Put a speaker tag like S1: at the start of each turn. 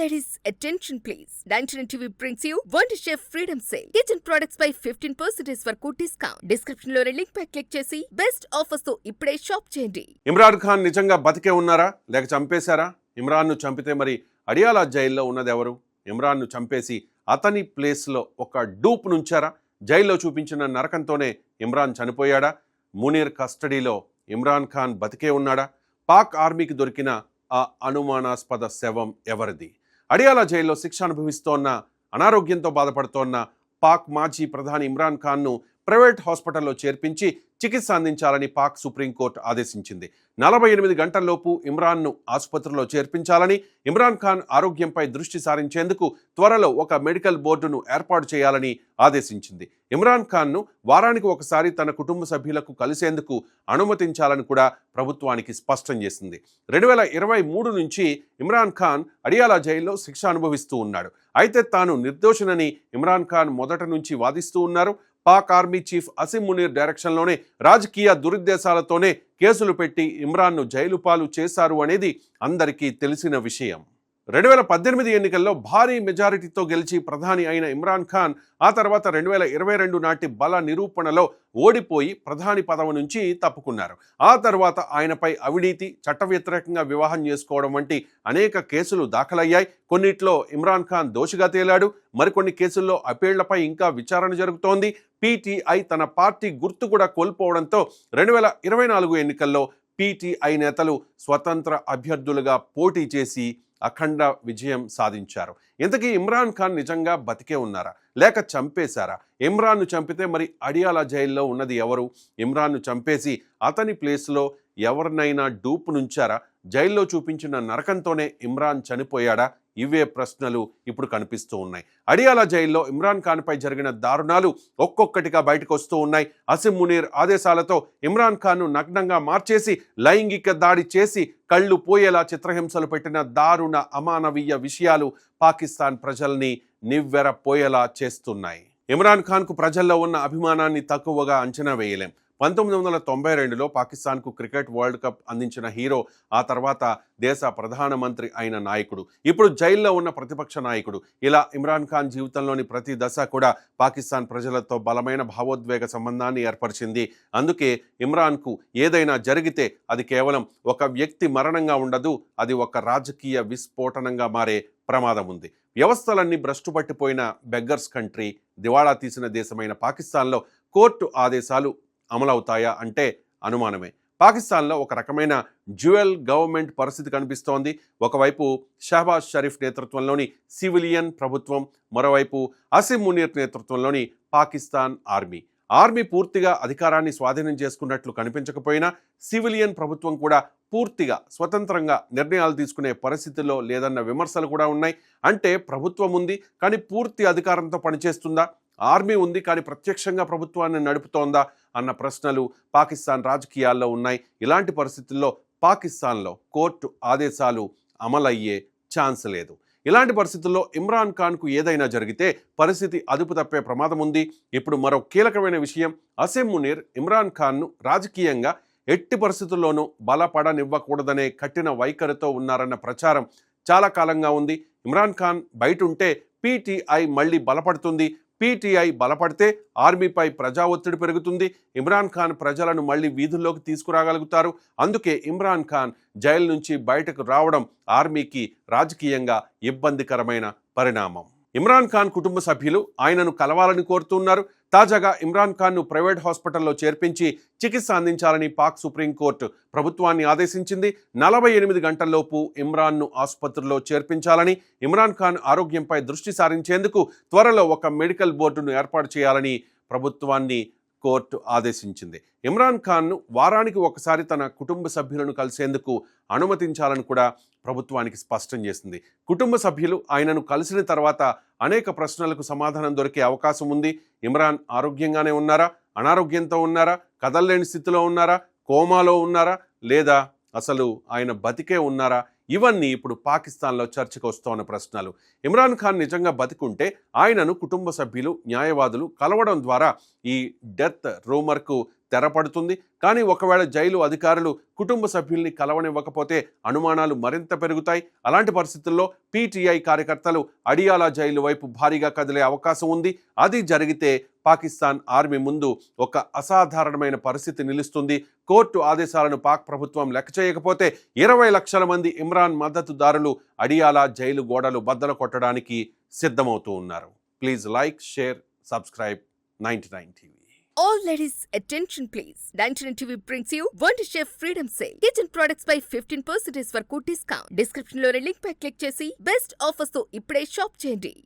S1: ladies, attention please. 99 TV brings you Wonder Chef Freedom Sale. Kitchen products by 15% వరకు discount. Description లో link పై click చేసి best offers తో ఇప్పుడే shop చేయండి.
S2: ఇమ్రాన్ ఖాన్ నిజంగా బతికే ఉన్నారా లేక చంపేశారా? ఇమ్రాన్ను చంపితే మరి అడియాలా జైల్లో ఉన్నది ఎవరు? ఇమ్రాన్ను చంపేసి అతని ప్లేస్లో ఒక డూప్ నుంచారా? జైల్లో చూపించిన నరకంతోనే ఇమ్రాన్ చనిపోయాడా? మునీర్ కస్టడీలో ఇమ్రాన్ ఖాన్ బతికే ఉన్నాడా? పాక్ ఆర్మీకి దొరికిన ఆ అనుమానాస్పద శవం ఎవరిది? అడియాలా జైల్లో శిక్ష అనుభవిస్తోన్న అనారోగ్యంతో బాధపడుతోన్న పాక్ మాజీ ప్రధాని ఇమ్రాన్ ఖాన్ను ప్రైవేట్ హాస్పిటల్లో చేర్పించి చికిత్స అందించాలని పాక్ సుప్రీంకోర్టు ఆదేశించింది. 48 గంటల్లోపు ఇమ్రాన్ను ఆసుపత్రిలో చేర్పించాలని, ఇమ్రాన్ ఖాన్ ఆరోగ్యంపై దృష్టి సారించేందుకు త్వరలో ఒక మెడికల్ బోర్డును ఏర్పాటు చేయాలని ఆదేశించింది. ఇమ్రాన్ ఖాన్ను వారానికి ఒకసారి తన కుటుంబ సభ్యులకు కలిసేందుకు అనుమతించాలని కూడా ప్రభుత్వానికి స్పష్టం చేసింది. 2023 నుంచి ఇమ్రాన్ ఖాన్ అడియాలా జైల్లో శిక్ష అనుభవిస్తూ ఉన్నాడు. అయితే తాను నిర్దోషినని ఇమ్రాన్ ఖాన్ మొదటి నుంచి వాదిస్తూ ఉన్నారు. పాక్ ఆర్మీ చీఫ్ అసిమ్ మునీర్ డైరెక్షన్లోనే రాజకీయ దురుద్దేశాలతోనే కేసులు పెట్టి ఇమ్రాన్ను జైలు పాలు చేశారు అనేది అందరికీ తెలిసిన విషయం. 2018 ఎన్నికల్లో భారీ మెజారిటీతో గెలిచి ప్రధాని అయిన ఇమ్రాన్ ఖాన్ ఆ తర్వాత 2022 నాటి బల నిరూపణలో ఓడిపోయి ప్రధాని పదవి నుంచి తప్పుకున్నారు. ఆ తర్వాత ఆయనపై అవినీతి, చట్ట వ్యతిరేకంగా వివాహం చేసుకోవడం వంటి అనేక కేసులు దాఖలయ్యాయి. కొన్నిట్లో ఇమ్రాన్ ఖాన్ దోషిగా తేలాడు. మరికొన్ని కేసుల్లో అపీళ్లపై ఇంకా విచారణ జరుగుతోంది. పీటీఐ తన పార్టీ గుర్తు కూడా కోల్పోవడంతో 2024 ఎన్నికల్లో పీటీఐ నేతలు స్వతంత్ర అభ్యర్థులుగా పోటీ చేసి అఖండ విజయం సాధించారు. ఇంతకీ ఇమ్రాన్ ఖాన్ నిజంగా బతికే ఉన్నారా లేక చంపేశారా? ఇమ్రాన్ను చంపితే మరి అడియాలా జైల్లో ఉన్నది ఎవరు? ఇమ్రాన్ను చంపేసి అతని ప్లేస్లో ఎవరినైనా డూప్ నుంచారా? జైల్లో చూపించిన నరకంతోనే ఇమ్రాన్ చనిపోయాడా? ఇవే ప్రశ్నలు ఇప్పుడు కనిపిస్తూ ఉన్నాయి. అడియాలా జైల్లో ఇమ్రాన్ ఖాన్పై జరిగిన దారుణాలు ఒక్కొక్కటిగా బయటకు వస్తూ ఉన్నాయి. అసిమ్ మునీర్ ఆదేశాలతో ఇమ్రాన్ ఖాన్ను నగ్నంగా మార్చేసి లైంగిక దాడి చేసి కళ్ళు పోయేలా చిత్రహింసలు పెట్టిన దారుణ అమానవీయ విషయాలు పాకిస్తాన్ ప్రజల్ని నివ్వెరపోయేలా చేస్తున్నాయి. ఇమ్రాన్ ఖాన్కు ప్రజల్లో ఉన్న అభిమానాన్ని తక్కువగా అంచనా వేయలేం. 1992లో పాకిస్తాన్కు క్రికెట్ వరల్డ్ కప్ అందించిన హీరో, ఆ తర్వాత దేశ ప్రధానమంత్రి అయిన నాయకుడు, ఇప్పుడు జైల్లో ఉన్న ప్రతిపక్ష నాయకుడు. ఇలా ఇమ్రాన్ ఖాన్ జీవితంలోని ప్రతి దశ కూడా పాకిస్తాన్ ప్రజలతో బలమైన భావోద్వేగ సంబంధాన్ని ఏర్పరిచింది. అందుకే ఇమ్రాన్కు ఏదైనా జరిగితే అది కేవలం ఒక వ్యక్తి మరణంగా ఉండదు, అది ఒక రాజకీయ విస్ఫోటనంగా మారే ప్రమాదం ఉంది. వ్యవస్థలన్నీ భ్రష్టు పట్టిపోయిన బెగ్గర్స్ కంట్రీ, దివాళా తీసిన దేశమైన పాకిస్తాన్లో కోర్టు ఆదేశాలు అమలవుతాయా అంటే అనుమానమే. పాకిస్తాన్లో ఒక రకమైన డ్యూయల్ గవర్నమెంట్ పరిస్థితి కనిపిస్తోంది. ఒకవైపు షహబాజ్ షరీఫ్ నేతృత్వంలోని సివిలియన్ ప్రభుత్వం, మరోవైపు అసిమ్ మునీర్ నేతృత్వంలోని పాకిస్తాన్ ఆర్మీ పూర్తిగా అధికారాన్ని స్వాధీనం చేసుకున్నట్లు కనిపించకపోయినా సివిలియన్ ప్రభుత్వం కూడా పూర్తిగా స్వతంత్రంగా నిర్ణయాలు తీసుకునే పరిస్థితుల్లో లేదన్న విమర్శలు కూడా ఉన్నాయి. అంటే ప్రభుత్వం ఉంది కానీ పూర్తి అధికారంతో పనిచేస్తుందా? ఆర్మీ ఉంది కానీ ప్రత్యక్షంగా ప్రభుత్వాన్ని నడుపుతోందా అన్న ప్రశ్నలు పాకిస్తాన్ రాజకీయాల్లో ఉన్నాయి. ఇలాంటి పరిస్థితుల్లో పాకిస్తాన్లో కోర్టు ఆదేశాలు అమలయ్యే ఛాన్స్ లేదు. ఇలాంటి పరిస్థితుల్లో ఇమ్రాన్ ఖాన్కు ఏదైనా జరిగితే పరిస్థితి అదుపు తప్పే ప్రమాదం ఉంది. ఇప్పుడు మరో కీలకమైన విషయం, అసిమ్ మునీర్ ఇమ్రాన్ ఖాన్ను రాజకీయంగా ఎట్టి పరిస్థితుల్లోనూ బలపడనివ్వకూడదనే కఠిన వైఖరితో ఉన్నారన్న ప్రచారం చాలా కాలంగా ఉంది. ఇమ్రాన్ ఖాన్ బయట ఉంటే పీటీఐ మళ్ళీ బలపడుతుంది, పీటీఐ బలపడితే ఆర్మీపై ప్రజా ఒత్తిడి పెరుగుతుంది, ఇమ్రాన్ ఖాన్ ప్రజలను మళ్ళీ వీధుల్లోకి తీసుకురాగలుగుతారు. అందుకే ఇమ్రాన్ ఖాన్ జైలు నుంచి బయటకు రావడం ఆర్మీకి రాజకీయంగా ఇబ్బందికరమైన పరిణామం. ఇమ్రాన్ ఖాన్ కుటుంబ సభ్యులు ఆయనను కలవాలని కోరుతున్నారు. తాజాగా ఇమ్రాన్ ఖాన్ను ప్రైవేట్ హాస్పిటల్లో చేర్పించి చికిత్స అందించాలని పాక్ సుప్రీంకోర్టు ప్రభుత్వాన్ని ఆదేశించింది. 48 గంటల్లోపు ఇమ్రాన్ను ఆసుపత్రిలో చేర్పించాలని, ఇమ్రాన్ ఖాన్ ఆరోగ్యంపై దృష్టి సారించేందుకు త్వరలో ఒక మెడికల్ బోర్డును ఏర్పాటు చేయాలని ప్రభుత్వాన్ని కోర్టు ఆదేశించింది. ఇమ్రాన్ ఖాన్ను వారానికి ఒకసారి తన కుటుంబ సభ్యులను కలిసేందుకు అనుమతించాలని కూడా ప్రభుత్వానికి స్పష్టం చేసింది. కుటుంబ సభ్యులు ఆయనను కలిసిన తర్వాత అనేక ప్రశ్నలకు సమాధానం దొరికే అవకాశం ఉంది. ఇమ్రాన్ ఆరోగ్యంగానే ఉన్నారా, అనారోగ్యంతో ఉన్నారా, కదల్లేని స్థితిలో ఉన్నారా, కోమాలో ఉన్నారా, లేదా అసలు ఆయన బతికే ఉన్నారా? ఇవన్నీ ఇప్పుడు పాకిస్తాన్లో చర్చకు వస్తున్న ప్రశ్నలు. ఇమ్రాన్ ఖాన్ నిజంగా బతికుంటే ఆయనను కుటుంబ సభ్యులు, న్యాయవాదులు కలవడం ద్వారా ఈ డెత్ రూమర్కు తెరపడుతుంది. కానీ ఒకవేళ జైలు అధికారులు కుటుంబ సభ్యుల్ని కలవనివ్వకపోతే అనుమానాలు మరింత పెరుగుతాయి. అలాంటి పరిస్థితుల్లో పీటీఐ కార్యకర్తలు అడియాలా జైలు వైపు భారీగా కదిలే అవకాశం ఉంది. అది జరిగితే పాకిస్తాన్ ఆర్మీ ముందు ఒక అసాధారణమైన పరిస్థితి నిలుస్తుంది. కోర్టు ఆదేశాలను పాక్ ప్రభుత్వం లెక్క చేయకపోతే 20 లక్షల మంది ఇమ్రాన్ మద్దతుదారులు అడియాలా జైలు గోడలు బద్దలు కొట్టడానికి సిద్ధమవుతూ ఉన్నారు. Please like, share, subscribe 99 TV.
S1: All ladies, attention please. 99 TV brings you Wonder Chef Freedom Sale. Kitchen products by 15% for good discount. Description లో లింక్ పై క్లిక్ చేసి బెస్ట్ ఆఫర్స్ తో ఇప్పుడే షాప్ చేయండి.